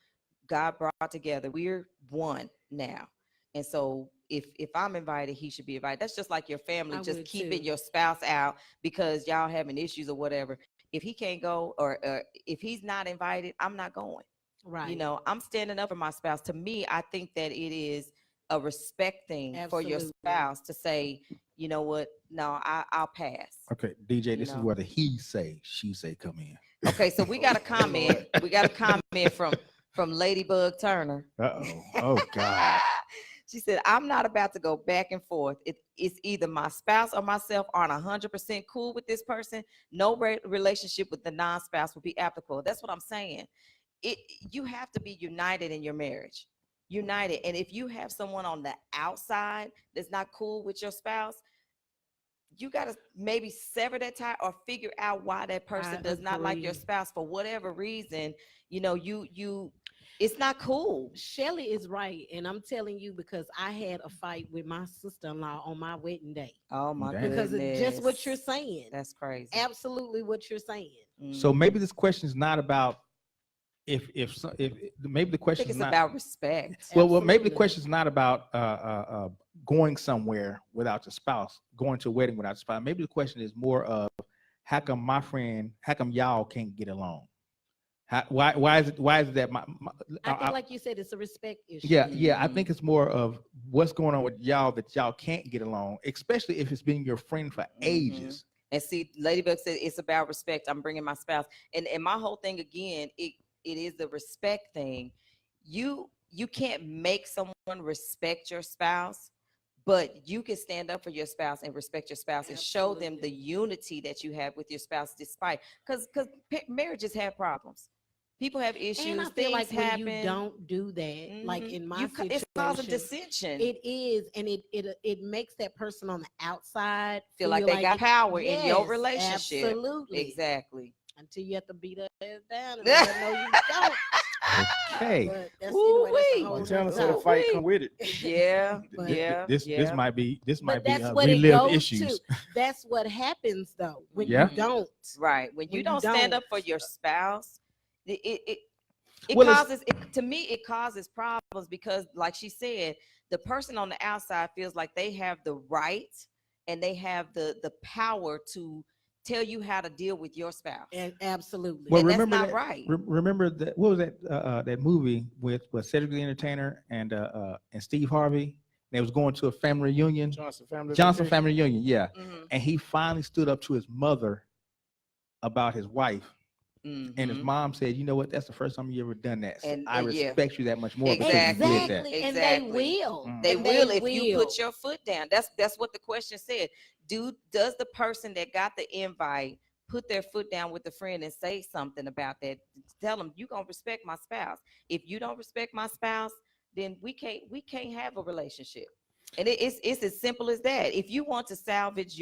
God brought together. We're one now. And so if I'm invited, he should be invited. That's just like your family, I just would keeping too. your spouse out because y'all having issues or whatever. If he can't go, or if he's not invited, I'm not going. Right. You know, I'm standing up for my spouse. To me, I think that it is a respect thing for your Absolutely. spouse to say, you know what, no, I'll pass. okay, DJ, You this is know. where the he say, she say come in. Okay, so we got a comment. We got a comment from Ladybug Turner. Uh-oh. Oh, God. She said, I'm not about to go back and forth. It's either my spouse or myself aren't 100% cool with this person. No relationship with the non-spouse will be applicable. That's what I'm saying. You have to be united in your marriage. United. And if you have someone on the outside that's not cool with your spouse, you got to maybe sever that tie or figure out why that person does not like your agree. spouse for whatever reason. You know, it's not cool. Shelly is right, and I'm telling you because I had a fight with my sister-in-law on my wedding day. Oh my Damn. goodness. Because it's just what you're saying. That's crazy. Absolutely what you're saying. So Mhm. maybe this question is not about if maybe the I question think is it's not about respect. well maybe the Absolutely. question is not about going somewhere without your spouse, going to a wedding without your spouse. Maybe the question is more of how come y'all can't get along? Why is it that I think, like you said, it's a respect issue. yeah, I think it's more of what's going on with y'all that y'all can't get along, especially if it's been your friend for ages. And see, Ladybug said it's about respect. I'm bringing my spouse, and my whole thing again, it is the respect thing. You can't make someone respect your spouse, but you can stand up for your spouse and respect your spouse and show them the unity that you have with your spouse, despite because marriages have problems. People have issues. And I feel Things like happen. when you don't do that, like in my situation, it's causing dissension. it is, and it makes that person on the outside feel like they got power in your Yes, relationship. Absolutely, Exactly. until you have to beat her ass down and let her know you don't. Okay. But that's, Ooh-wee. anyway, that's a whole Montana nother said a topic. fight come with it. Yeah. But- Yeah. This yeah. might be But that's what we it live goes issues. to. That's what happens though when Yeah. you don't. Right. When you don't stand up for your spouse, it Well, it's- causes to me it causes problems because, like she said, the person on the outside feels like they have the right and they have the power to tell you how to deal with your spouse. And absolutely. Well, And that's remember not that, right. Remember that, what was that that movie with Cedric the Entertainer and Steve Harvey? They was going to a family reunion. Johnson family. Johnson Vacation. family reunion, yeah. Mhm. And he finally stood up to his mother about his wife. And his Mhm. mom said, "You know what? That's the first time you ever done that. So And- I and yeah. respect you that much more because you Exactly. did that." Exactly. And Exactly. they will. Mm. They And will if you will. put your foot down. That's what the question said. Does the person that got the invite put their foot down with the friend and say something about that? Tell them you gonna respect my spouse. If you don't respect my spouse, then we can't have a relationship. And it's as simple as that. If you want to salvage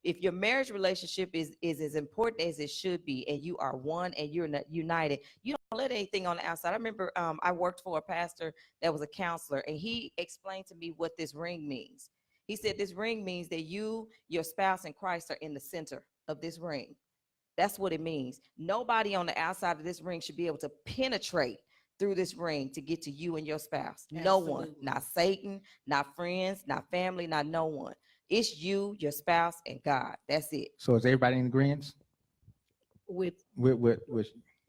if your marriage relationship is as important as it should be, and you are one and you're not united, you don't let anything on the outside. I remember I worked for a pastor that was a counselor, and he explained to me what this ring means. He said this ring means that you, your spouse, and Christ are in the center of this ring. That's what it means. Nobody on the outside of this ring should be able to penetrate through this ring to get to you and your spouse. No one, Absolutely. not Satan, not friends, not family, not no one. It's you, your spouse, and God. That's it. So is everybody in agreement? With With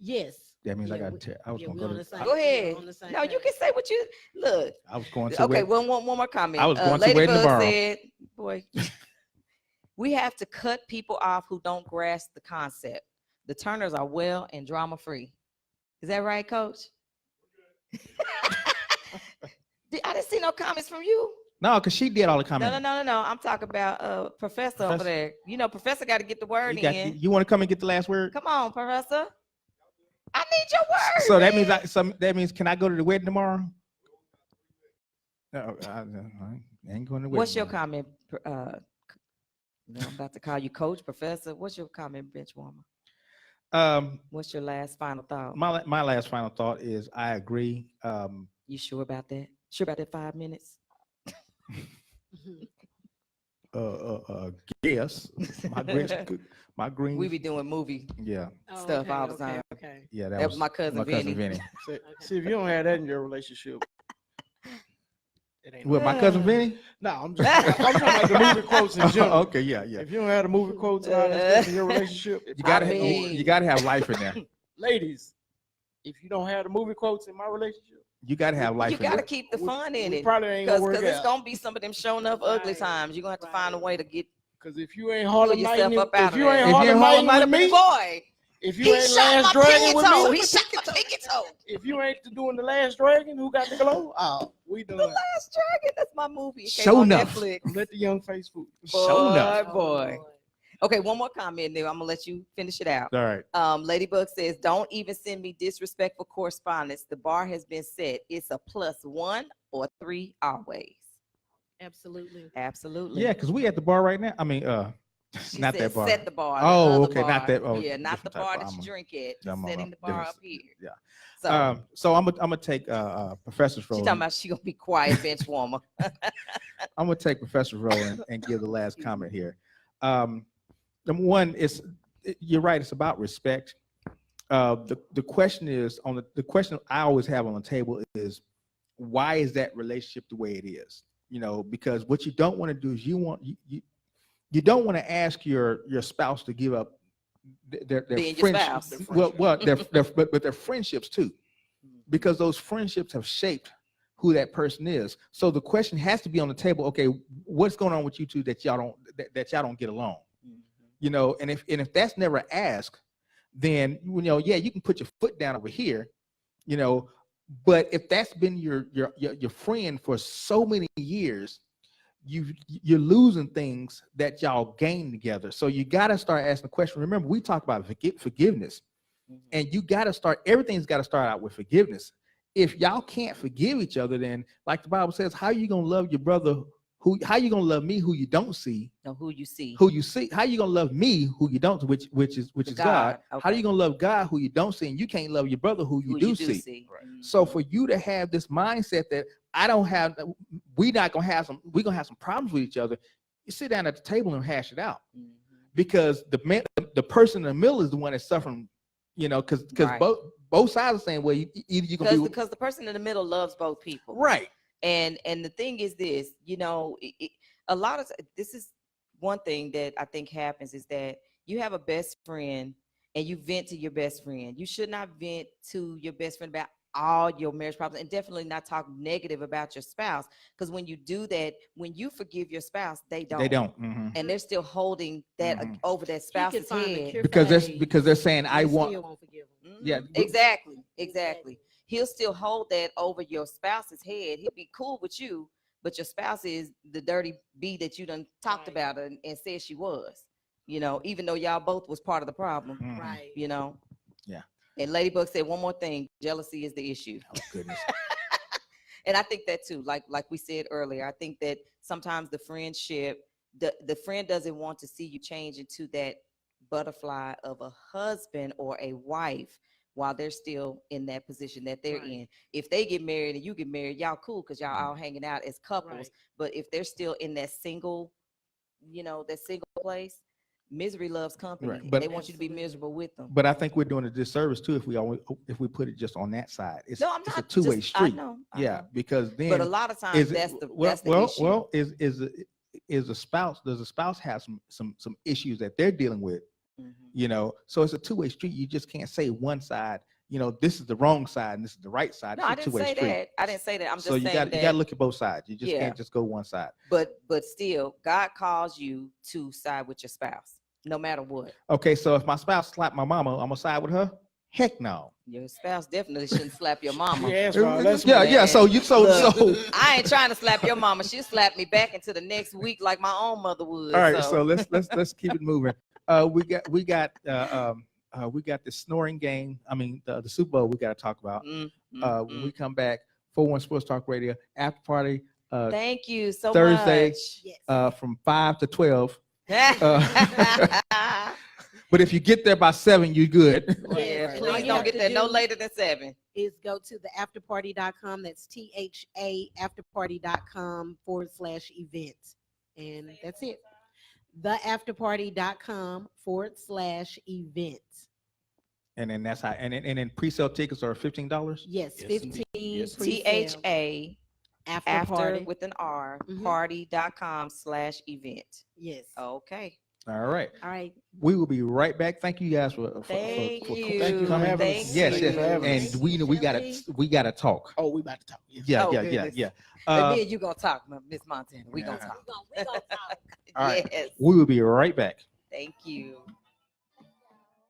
yes. that means I Yeah, got to. I was yeah, gonna we go on to. the same- Go we're ahead. on the same No, you page. can say what you look. I was going to. Okay, wait- one more comment. I was going to Ladybug Wedding tomorrow. said, boy, we have to cut people off who don't grasp the concept. The Turners are well and drama free. Is that right, Coach? I didn't see no comments from you. No, because she did all the No, comments. no. I'm talking about Professor over Professor? there. You know, Professor got to get the word in. You want to come and get the last word? Come on, Professor. I need your word. So that man. means that means can I go to the wedding tomorrow? No, I ain't going to the wedding. What's your tomorrow. comment? I'm about to call you Coach, Professor. What's your comment, bench warmer? What's your last final thought? My last final thought is I agree. You sure about that? Sure about that 5 minutes? Yes, my green. We be doing movie Yeah, Oh, stuff okay, all the okay, time. Okay. yeah. That was my cousin Vinny. See, if you don't have that in your relationship, it ain't. With my cousin Vinny. No, I'm talking about the movie quotes in general. Okay, yeah. If you don't have the movie quotes and all that stuff in your relationship, You gotta I mean- you gotta have life in there. ladies, if you don't have the movie quotes in my relationship, You gotta have life You in got to there. keep the we- fun in we it. probably ain't gonna Because work it's out. going to be some of them showing up ugly Right, times. You're going to have to find a way to get Because if you ain't Harlem yourself Nighting, up out if of you there. ain't If you Harlem ain't Nighting Harlem with me, boy. if you He ain't shot Last my Dragon pinky with toe. me, He shot my pinky toe. if you ain't doing the Last Dragon, who got the glow? Oh, we The done. Last Dragon. That's my movie. It came Show on enough. Netflix. Let the young face fool. Show enough. Boy, boy. Okay, one more comment there. I'm gonna let you finish it out. All right. Ladybug says, "Don't even send me disrespectful correspondence. The bar has been set. It's a +1 or 3 always." Absolutely. Absolutely. Yeah, because we at the bar right now. I mean, She not said that bar. set the bar. the Oh, other okay, not bar. that- oh, yeah, not the different type bar bar. that you I'm a- drink at. I'm on Setting a the bar different- up here. yeah. So So I'm gonna take Professor's she role. talking about she gonna be quiet, bench warmer. I'm gonna take Professor's role and give the last comment here. Number one is you're right. It's about respect. The question is the question I always have on the table is why is that relationship the way it is? You know, because what you don't want to do is you don't want to ask your spouse to give up their Being your friendships. spouse. Well, but their friendships too, because those friendships have shaped who that person is. So the question has to be on the table. Okay, what's going on with you two that y'all don't get along? You know, and if that's never asked, then yeah, you can put your foot down over here, you know. But if that's been your friend for so many years, you're losing things that y'all gain together. So you got to start asking the question. Remember, we talked about forgiveness, and you got to start. Everything's got to start out with forgiveness. If y'all can't forgive each other, then like the Bible says, how are you gonna love your brother? How you gonna love me who you don't see? No, who you see. Who you see? How you gonna love me who you don't, which is God? How Okay. are you gonna love God who you don't see, and you can't love your brother who you do see? Right. So for you to have this mindset that we're gonna have some problems with each other, you sit down at the table and hash it out, because the person in the middle is the one that's suffering, you know, because Right. both sides are saying, well, either you gonna be because the person in the middle loves both people. right. And the thing is this, you know, a lot of this is one thing that I think happens is that you have a best friend and you vent to your best friend. You should not vent to your best friend about all your marriage problems, and definitely not talk negative about your spouse. Because when you do that, when you forgive your spouse, they don't. They don't. And they're still holding that over that spouse's head. Because they're saying I want. Won't forgive him. Yeah, Exactly. He'll still hold that over your spouse's head. He'll be cool with you, but your spouse is the dirty bee that you done talked about and said she was. You know, even though y'all both was part of the problem. Right. You know. Yeah. And Ladybug said one more thing: jealousy is the issue. Oh goodness. And I think that too. Like we said earlier, I think that sometimes the friendship, the friend doesn't want to see you change into that butterfly of a husband or a wife while they're still in that position that they're in. If they get married and you get married, y'all cool because y'all all hanging out as couples. Right. But if they're still in that single, that single place, misery loves company. Right, But but- they want you to be miserable with them. But I think we're doing a disservice too if we put it just on that side. It's, No, I'm it's not a two-way just- street. I know. Because then. But a lot of times is it- that's the well, issue. is a spouse? Does a spouse have some issues that they're dealing with? Mhm. So it's a two-way street. You just can't say one side. This is the wrong side and this is the right side. No, I It's a didn't two-way say street. that. I didn't say that. I'm just So you saying got that. to look at both sides. You just Yeah. can't just go one side. But still, God calls you to side with your spouse, no matter what. Okay, so if my spouse slapped my mama, I'm gonna side with her. Heck no. Your spouse definitely shouldn't slap your mama. Yeah, that's right. That's Yeah, right. yeah. So you so Look, I ain't trying to slap your mama. She'll slap me back into the next week like my own mother would. all right. So let's keep it moving. We got the snoring game. I mean the Super Bowl. We got to talk about when we come back. 41 Sports Talk Radio after party. Thank you so Thursday, much. Yes. from 5 to 12. But if you get there by 7, you're good. Yeah, All please you don't have get to there no do later than 7. is go to the afterparty.com. That's THA afterparty.com/events. And that's it. The afterparty.com/events. And then that's how. And then pre-sale tickets are $15. Yes, Yes, 15 indeed. pre-sale. THA after after party. with an R Mhm. party.com/event. Yes. Okay. All right. All right. We will be right back. Thank you guys for Thank you. Thank you for coming. having Thank us. Yes, you. yes. for having And us. we gotta talk. Oh, we about to talk. Yeah. Yeah, Oh, yeah, goodness. yeah. And then you gonna talk, Miss Montana. We gonna Yeah. talk. We gonna talk. All right. Yes. We will be right back. Thank you.